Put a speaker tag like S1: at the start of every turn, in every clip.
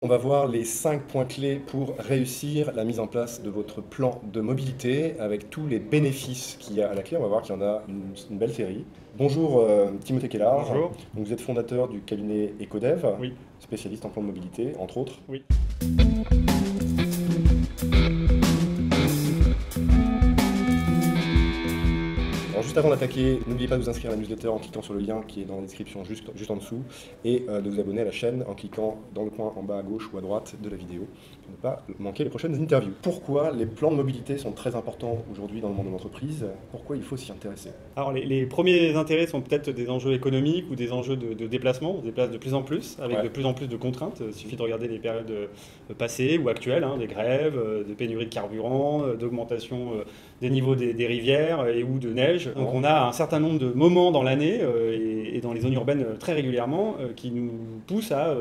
S1: On va voir les 5 points clés pour réussir la mise en place de votre plan de mobilité avec tous les bénéfices qu'il y a à la clé. On va voir qu'il y en a une belle série. Bonjour Timothée Kellard.
S2: Bonjour.
S1: Donc, vous êtes fondateur du cabinet Ecodev,
S2: Oui.
S1: spécialiste en plan de mobilité, entre autres.
S2: Oui.
S1: Alors juste avant d'attaquer, n'oubliez pas de vous inscrire à la newsletter en cliquant sur le lien qui est dans la description juste en dessous et de vous abonner à la chaîne en cliquant dans le coin en bas à gauche ou à droite de la vidéo pour ne pas manquer les prochaines interviews. Pourquoi les plans de mobilité sont très importants aujourd'hui dans le monde de l'entreprise? Pourquoi il faut s'y intéresser?
S2: Alors les premiers intérêts sont peut-être des enjeux économiques ou des enjeux de déplacement. On se déplace de plus en plus, avec de plus en plus de contraintes. Il suffit de regarder les périodes passées ou actuelles, des grèves, de pénurie de carburant, d'augmentation des niveaux des rivières et ou de neige. Donc on a un certain nombre de moments dans l'année et dans les zones urbaines très régulièrement qui nous poussent à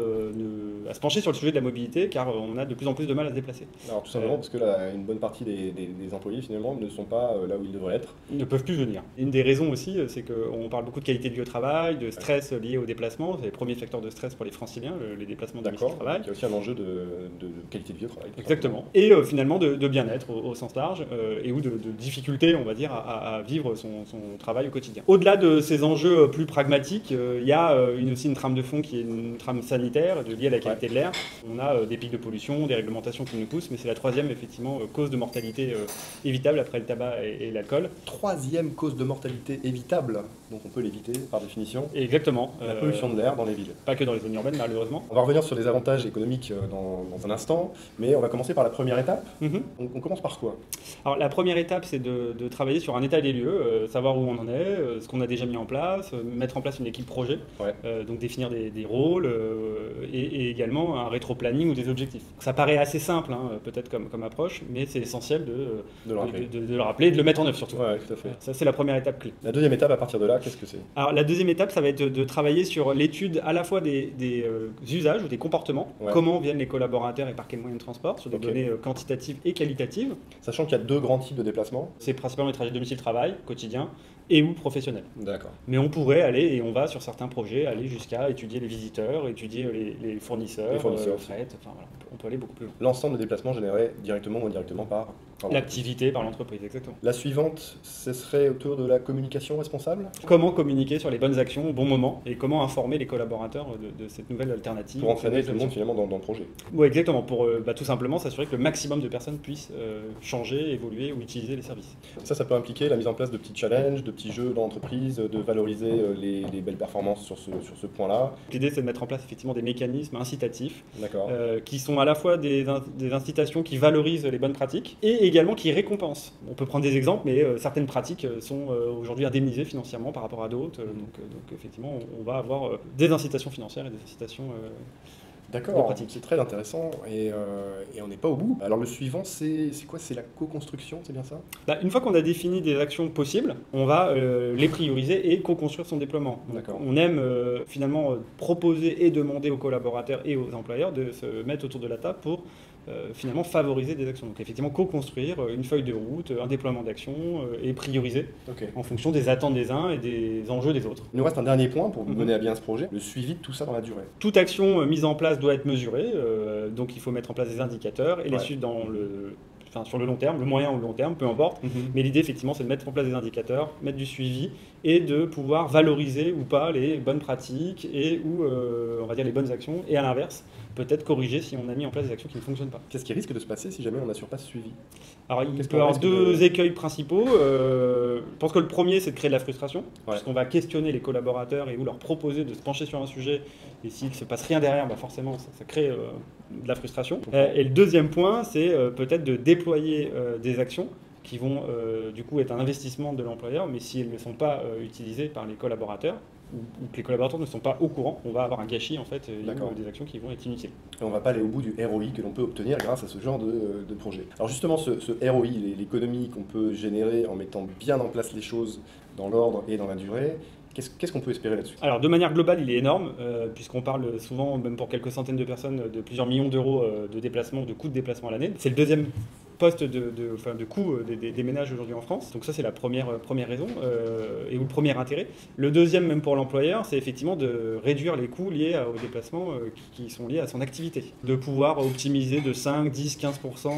S2: se pencher sur le sujet de la mobilité car on a de plus en plus de mal à se déplacer.
S1: Alors tout simplement parce que une bonne partie des employés finalement ne sont pas là où ils devraient être.
S2: Ils ne peuvent plus venir. Une des raisons aussi, c'est qu'on parle beaucoup de qualité de vie au travail, de stress lié au déplacement. C'est les premiers facteurs de stress pour les franciliens, les déplacements domicile-travail.
S1: Il y a aussi un enjeu de qualité de vie au travail.
S2: Exactement. Et finalement de bien-être au sens large et ou de difficulté, on va dire, à vivre son travail au quotidien. Au-delà de ces enjeux plus pragmatiques, il y a aussi une trame de fond qui est une trame sanitaire liée à la qualité de l'air. On a des pics de pollution, des réglementations qui nous poussent, mais c'est la troisième effectivement cause de mortalité évitable après le tabac et l'alcool.
S1: Troisième cause de mortalité évitable, donc on peut l'éviter par définition.
S2: Exactement.
S1: La pollution de l'air dans les villes.
S2: Pas que dans les zones urbaines malheureusement.
S1: On va revenir sur les avantages économiques dans un instant, mais on va commencer par la première étape. On commence par quoi?
S2: Alors la première étape c'est de travailler sur un état des lieux, savoir où on en est, ce qu'on a déjà mis en place, mettre en place une équipe projet, donc définir des rôles et également un rétro-planning ou des objectifs. Ça paraît assez simple peut-être comme approche, mais c'est essentiel de le rappeler et de le mettre en œuvre surtout.
S1: Ouais, tout à fait.
S2: Ça c'est la première étape clé.
S1: La deuxième étape à partir de là, qu'est-ce que c'est?
S2: Alors la deuxième étape ça va être de travailler sur l'étude à la fois des usages ou des comportements, comment viennent les collaborateurs et par quels moyens de transport, sur des données quantitatives et qualitatives.
S1: Sachant qu'il y a deux grands types de déplacements.
S2: C'est principalement les trajets domicile-travail, quotidien, et ou professionnel.
S1: D'accord.
S2: Mais on pourrait aller, et on va sur certains projets, aller jusqu'à étudier les visiteurs, étudier les fournisseurs, fret, enfin voilà, on peut aller beaucoup plus loin.
S1: L'ensemble des déplacements générés directement ou indirectement par
S2: l'activité, par l'entreprise, exactement.
S1: La suivante, ce serait autour de la communication responsable?
S2: Comment communiquer sur les bonnes actions au bon moment, et comment informer les collaborateurs de cette nouvelle alternative.
S1: Pour entraîner tout le monde finalement dans le projet.
S2: Oui, exactement, pour tout simplement s'assurer que le maximum de personnes puissent changer, évoluer ou utiliser les services.
S1: Ça peut impliquer la mise en place de petits challenges, de petits jeux dans l'entreprise, de valoriser les belles performances sur ce point-là.
S2: L'idée, c'est de mettre en place effectivement des mécanismes incitatifs qui sont à la fois des incitations qui valorisent les bonnes pratiques et également qui récompensent. On peut prendre des exemples, mais certaines pratiques sont aujourd'hui indemnisées financièrement par rapport à d'autres. Donc effectivement, on va avoir des incitations financières et des incitations
S1: D'accord, c'est très intéressant et on n'est pas au bout. Alors le suivant, c'est quoi? C'est la co-construction, c'est bien ça?
S2: Une fois qu'on a défini des actions possibles, on va les prioriser et co-construire son déploiement. On aime finalement proposer et demander aux collaborateurs et aux employeurs de se mettre autour de la table pour finalement favoriser des actions. Donc effectivement co-construire une feuille de route, un déploiement d'actions et prioriser en fonction des attentes des uns et des enjeux des autres.
S1: Il nous reste un dernier point pour mener à bien ce projet, le suivi de tout ça dans la durée.
S2: Toute action mise en place doit être mesurée, donc il faut mettre en place des indicateurs et les suivre sur le long terme, le moyen ou le long terme, peu importe. Mais l'idée, effectivement, c'est de mettre en place des indicateurs, mettre du suivi et de pouvoir valoriser ou pas les bonnes pratiques et ou, on va dire, les bonnes actions. Et à l'inverse, peut-être corriger si on a mis en place des actions qui ne fonctionnent pas.
S1: Qu'est-ce qui risque de se passer si jamais on n'assure pas ce suivi?
S2: Alors, il peut y avoir deux écueils principaux. Je pense que le premier, c'est de créer de la frustration, puisqu'on va questionner les collaborateurs et ou leur proposer de se pencher sur un sujet. Et s'il ne se passe rien derrière, forcément, ça crée de la frustration. Et le deuxième point, c'est peut-être de déployer des actions qui vont du coup être un investissement de l'employeur, mais si elles ne sont pas utilisées par les collaborateurs, ou que les collaborateurs ne sont pas au courant, on va avoir un gâchis en fait, des actions qui vont être inutiles.
S1: Et on ne va pas aller au bout du ROI que l'on peut obtenir grâce à ce genre de projet. Alors justement, ce ROI, l'économie qu'on peut générer en mettant bien en place les choses dans l'ordre et dans la durée, qu'est-ce qu'on peut espérer là-dessus?
S2: Alors de manière globale, il est énorme, puisqu'on parle souvent, même pour quelques centaines de personnes, de plusieurs millions d'euros de déplacement, de coûts de déplacement à l'année. C'est le deuxième poste de coût des ménages aujourd'hui en France. Donc ça, c'est la première raison et ou le premier intérêt. Le deuxième, même pour l'employeur, c'est effectivement de réduire les coûts liés aux déplacements qui sont liés à son activité. De pouvoir optimiser de 5, 10, 15%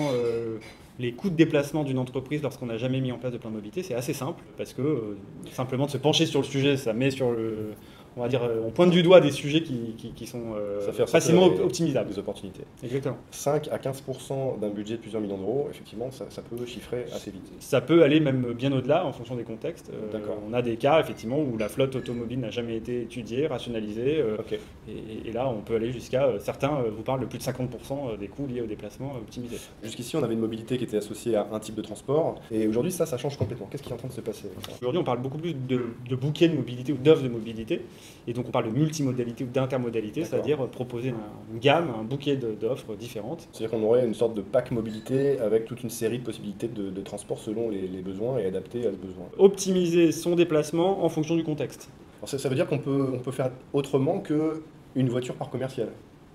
S2: les coûts de déplacement d'une entreprise lorsqu'on n'a jamais mis en place de plan de mobilité. C'est assez simple parce que simplement de se pencher sur le sujet, ça met sur le... On va dire, on pointe du doigt des sujets qui sont facilement optimisables.
S1: Des opportunités.
S2: Exactement.
S1: 5 à 15% d'un budget de plusieurs millions d'euros, effectivement, ça peut chiffrer assez vite.
S2: Ça peut aller même bien au-delà en fonction des contextes.
S1: D'accord.
S2: On a des cas, effectivement, où la flotte automobile n'a jamais été étudiée, rationalisée.
S1: Ok.
S2: Et là, on peut aller jusqu'à, certains vous parlent de plus de 50% des coûts liés au déplacement optimisés.
S1: Jusqu'ici, on avait une mobilité qui était associée à un type de transport. Et aujourd'hui, ça change complètement. Qu'est-ce qui est en train de se passer avec ça ?
S2: Aujourd'hui, on parle beaucoup plus de bouquets de mobilité ou d'offres de mobilité. Et donc on parle de multimodalité ou d'intermodalité, c'est-à-dire proposer une gamme, un bouquet d'offres différentes.
S1: C'est-à-dire qu'on aurait une sorte de pack mobilité avec toute une série de possibilités de transport selon les besoins et adapté à ce besoin.
S2: Optimiser son déplacement en fonction du contexte.
S1: Alors ça veut dire qu'on peut faire autrement qu'une voiture par commercial.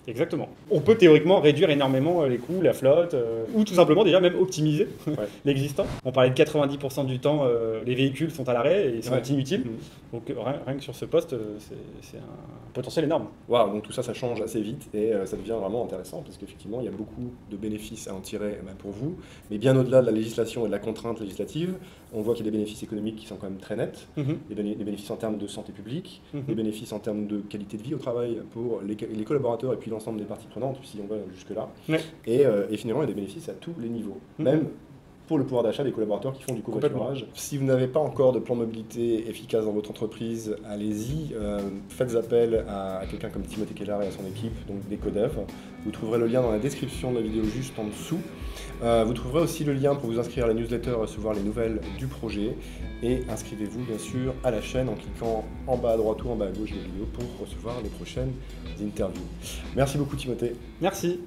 S2: Exactement. On peut théoriquement réduire énormément les coûts, la flotte, ou tout simplement déjà même optimiser l'existant. On parlait de 90% du temps, les véhicules sont à l'arrêt et sont inutiles. Donc rien que sur ce poste, c'est un potentiel énorme.
S1: Waouh, donc tout ça, ça change assez vite et ça devient vraiment intéressant parce qu'effectivement, il y a beaucoup de bénéfices à en tirer pour vous. Mais bien au-delà de la législation et de la contrainte législative, on voit qu'il y a des bénéfices économiques qui sont quand même très nets. Des bénéfices en termes de santé publique, des bénéfices en termes de qualité de vie au travail pour les collaborateurs et puis l'ensemble des parties prenantes, si on va jusque-là. Et finalement, il y a des bénéfices à tous les niveaux. Même pour le pouvoir d'achat des collaborateurs qui font du covoiturage. Si vous n'avez pas encore de plan de mobilité efficace dans votre entreprise, allez-y, faites appel à quelqu'un comme Timothée Kellar et à son équipe, donc d'Ecodev. Vous trouverez le lien dans la description de la vidéo juste en dessous. Vous trouverez aussi le lien pour vous inscrire à la newsletter, recevoir les nouvelles du projet. Et inscrivez-vous bien sûr à la chaîne en cliquant en bas à droite ou en bas à gauche de la vidéo pour recevoir les prochaines interviews. Merci beaucoup Timothée.
S2: Merci.